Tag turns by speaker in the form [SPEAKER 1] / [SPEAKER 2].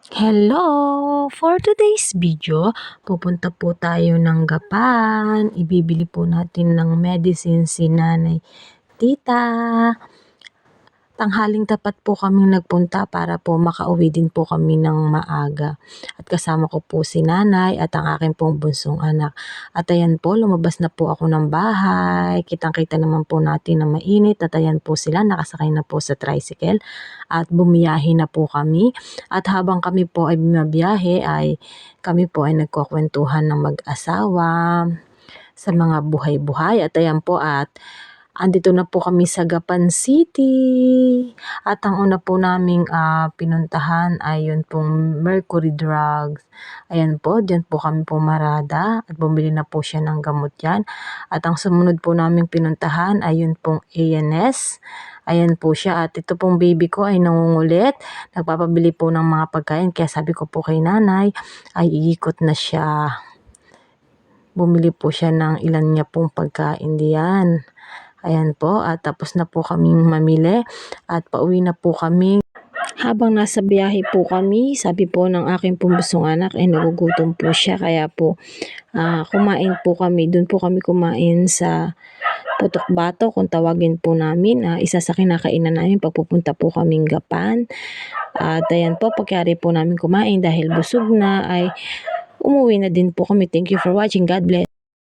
[SPEAKER 1] Hello! For today's video, pupunta po tayo ng Gapan. Ibibili po natin ng medicine si Nanay Tita. Tanghaling tapat po kami nagpunta para po makauwi din po kami ng maaga. At kasama ko po si Nanay at ang aking pong bunsong anak. At ayan po, lumabas na po ako ng bahay. Kitang-kita naman po natin na mainit. At ayan po sila, nakasakay na po sa tricycle. At bumiyahe na po kami. At habang kami po ay bumabiyahe, kami po ay nagkukwentuhan ng mag-asawa sa mga buhay-buhay. At ayan po, andito na po kami sa Gapan City. At ang una po naming pinuntahan ay yun pong Mercury Drugs. Ayan po, dyan po kami pumarada at bumili na po siya ng gamot yan. At ang sumunod po naming pinuntahan ay yun pong ANS. Ayan po siya at ito pong baby ko ay nangungulit. Nagpapabili po ng mga pagkain kaya sabi ko po kay nanay ay iikot na siya. Bumili po siya ng ilan niya pong pagkain diyan. Ayan po, at tapos na po kaming mamili at pauwi na po kami. Habang nasa biyahe po kami, sabi po ng aking pumbusong anak ay nagugutom po siya. Kaya po kumain po kami. Doon po kami kumain sa Putok Bato kung tawagin po namin. Isa sa kinakainan namin pagpupunta po kaming Gapan. At ayan po, pagkari po namin kumain dahil busog na ay umuwi na din po kami. Thank you for watching. God bless.